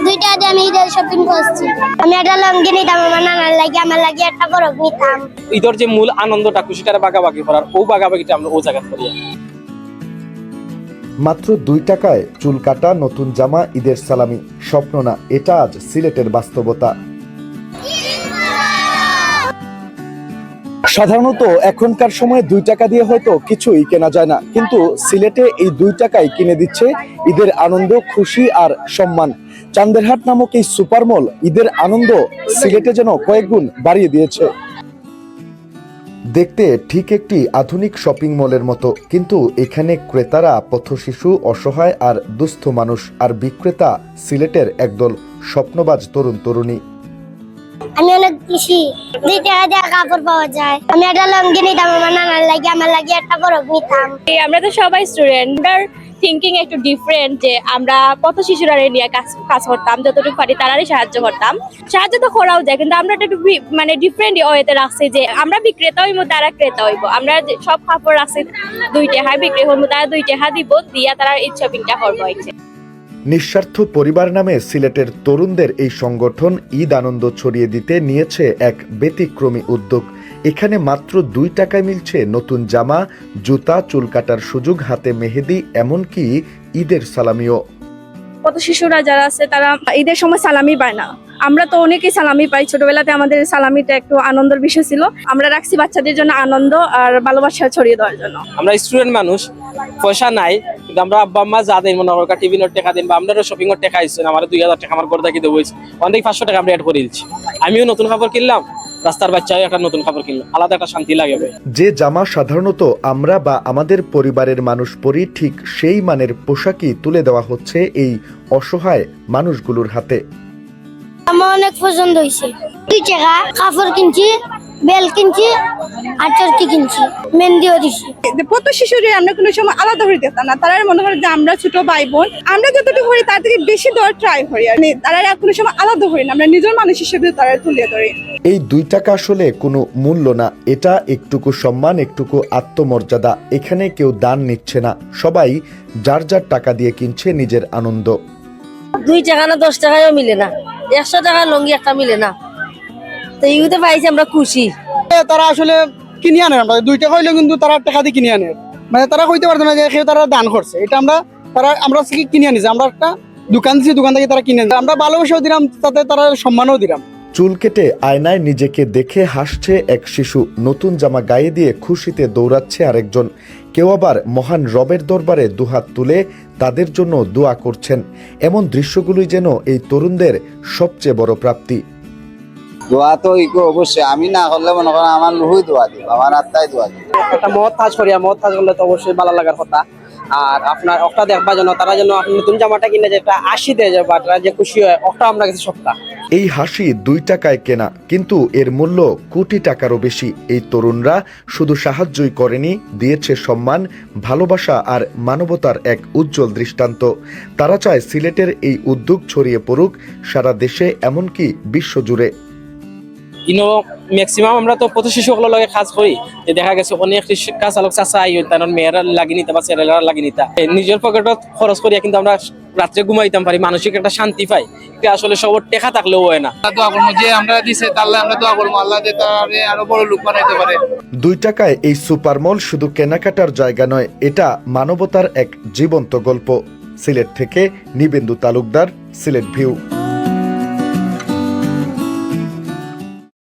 দুইটা দিয়ে আমি ঈদের শপিং করছি। আমি একটা লঙ্গি নিতাম আমার নানার লাগে, আমার লাগে একটা বরফ নিতাম। ঈদের যে মূল আনন্দটা খুশিটা বাগাবাগি করার, ও বাগাবাগিটা আমরা ও জায়গা করি। মাত্র 2 টাকায় চুল কাটা, নতুন জামা, ঈদের সালামি স্বপ্ন না, এটা আজ সিলেটের বাস্তবতা। সাধারণত এখনকার সময়ে 2 টাকা দিয়ে হয়তো কিছুই কেনা যায় না, কিন্তু সিলেটে এই 2 টাকায় কিনে দিচ্ছে ঈদের আনন্দ, খুশি আর সম্মান। চান্দেরহাট নামক এই সুপার মল ঈদের আনন্দ সিলেটে যেন কয়েক গুণ বাড়িয়ে দিয়েছে। দেখতে ঠিক একটি আধুনিক শপিং মলের মতো, কিন্তু এখানে ক্রেতারা পথশিশু, অসহায় আর দুস্থ মানুষ, আর বিক্রেতা সিলেটের একদল স্বপ্নবাজ তরুণ তরুণী। আমি অনেক খুশি, 2 টাকা দিয়ে কাপড় পাওয়া যায়। আমি একটা লঙ্গি নিতাম আমার নানার লাগে, আমার লাগে একটা বরফ নিতাম। আমরা তো সবাই স্টুডেন্ট, থিঙ্কিং একটু ডিফারেন্ট, যে আমরা কত শিশুরা নিয়ে কাজ করতাম, যতটুকু পারি তারাই সাহায্য করতাম। সাহায্য তো করাও যায়, কিন্তু আমরা একটু মানে ডিফারেন্ট ওয়েতে রাখছি, যে আমরা বিক্রেতা হইব, তারা ক্রেতা হইব। আমরা সব কাপড় রাখছি 2 টাকা বিক্রি হইব, তারা 2 টাকা দিব, দিয়া তারা এই শপিংটা করবো। নিঃস্বার্থ পরিবার নামে সিলেটের তরুণদের এই সংগঠন ঈদ আনন্দ ছড়িয়ে দিতে নিয়েছে এক ব্যতিক্রমী উদ্যোগ। এখানে মাত্র 2 টাকায় মিলছে নতুন জামা, জুতা, চুল কাটার সুযোগ, হাতে মেহেদি, এমনকি ঈদের সালামিও। কত শিশুরা যারা আছে তারা ঈদের সময় সালামি পায় না। আমরা তো অনেকেই সালামি পাই, ছোটবেলাতে আমাদের সালামিটা একটু আনন্দের বিষয় ছিল। আমরা রাখছি বাচ্চাদের জন্য আনন্দ আর ভালোবাসা ছড়িয়ে দেওয়ার জন্য। আমরা স্টুডেন্ট মানুষ, পয়সা নাই, কিন্তু আমরা আব্বা আম্মা যা দেন মনে করেন টিভি নোট টাকা দিন, বা আমরা শপিং এর টাকা আইছেন, আমার 2000 টাকা আমার ঘর থেকে দেবো, অনেক 500 টাকা আমরা অ্যাড করে দিচ্ছি। আমিও নতুন কাপড় কিনলাম, রাস্তার বাচ্চাও একটা নতুন কাপড় কিনলো, আলাদা একটা শান্তি লাগে। যে জামা সাধারণত আমরা বা আমাদের পরিবারের মানুষ পরি, ঠিক সেই মানের পোশাকই তুলে দেওয়া হচ্ছে এই অসহায় মানুষগুলোর হাতে। আমার অনেক পছন্দ হয়েছে। 2 টাকা কাপড় কিনছি, বেল কিনছি, আর চরকি কিনছি, মেহেন্দিও দিছি। কত শিশুরে আমরা কোনো সময় আলাদা হয়ে যেতাম না, তারা মনে করে যে আমরা ছোট ভাই বোন, আমরা যতটুকু করি তার থেকে বেশি দেওয়ার ট্রাই করি। আর তারা কোনো সময় আলাদা হই না, আমরা নিজের মানুষ হিসেবে তারা তুলে ধরি। এই 2 টাকা আসলে কোনো মূল্য না, এটা একটুকু সম্মান, একটুকু আত্মমর্যাদা। এখানে কেউ দান নিচ্ছে না, সবাই যার যার টাকা দিয়ে কিনছে নিজের আনন্দ। 2 টাকা না 10 টাকায়ও মিলে না, 100 টাকার লঙ্গি একটা মিলে না। তো ইউতে পাইছি আমরা খুশি। তারা আসলে কিনে আনে, আমরা 2 টাকা হইলেও কিন্তু তারা টাকা দিয়ে কিনে আনে, মানে তারা কইতে পারতো না যে তারা দান করছে। এটা আমরা কিনে আনিছি, আমরা একটা দোকান দিচ্ছি, দোকান থেকে তারা কিনে আনছে। আমরা ভালোবাসাও দিলাম, তাতে তারা সম্মানও দিলাম। চুল কেটে আয়নায় নিজেকে দেখে হাসছে এক শিশু, নতুন জামা গায়ে দিয়ে খুশিতে দৌড়াচ্ছে আরেকজন, কেউ আবার মহান রবের দরবারে দুহাত তুলে তাদের জন্য দোয়া করছেন। এমন দৃশ্যগুলোই যেন এই তরুণদের সবচেয়ে বড় প্রাপ্তি। দোয়া তো অবশ্যই, আমি না করলে মনে করেন আমার রুহুই দোয়া দিব, আমার আত্মাই দোয়া দিব। একটা মহৎ কাজ করিয়া, মহৎ কাজ করলে তো অবশ্যই ভালো লাগার কথা। আর আপনার একটা দেখবার জন্য, তারা যেন আপনি নতুন জামাটা কিনে যেটা 80 দেয়, বা তারা যে খুশি হয়, ওটা আমরা কাছে সপ্তাহ। এই হাসি 2 টাকায় কেনা, কিন্তু এর মূল্য কোটি টাকারও বেশি। এই তরুণরা শুধু সাহায্যই করেনি, দিয়েছে সম্মান, ভালোবাসা আর মানবতার এক উজ্জ্বল দৃষ্টান্ত। তারা চায় সিলেটের এই উদ্যোগ ছড়িয়ে পড়ুক সারা দেশে, এমনকি বিশ্বজুড়ে। ম্যাক্সিমাম আমরা তো পথ শিশুগুলোর লগে কাজ করি, যে দেখা গেছে অনেক কাজ চালক চাষা আই তার মেয়েরা লাগি নিতে বা ছেলেরা লাগি নিতা, নিজের পকেটত খরচ করিয়া কিন্তু আমরা রাত্রে ঘুমাইতাম পারি, মানসিক একটা শান্তি পাই। আসলে সবার টেকা থাকলেও হয় না। দোয়া করবো যে আমরা দিছে তাহলে আমরা দোয়া করবো আল্লাহ যে তারে আরো বড় লোক বানাইতে পারে। 2 টাকায় এই সুপার মল শুধু কেনাকাটার জায়গা নয়, এটা মানবতার এক জীবন্ত গল্প। সিলেট থেকে নিবেন্দু তালুকদার, সিলেট ভিউ।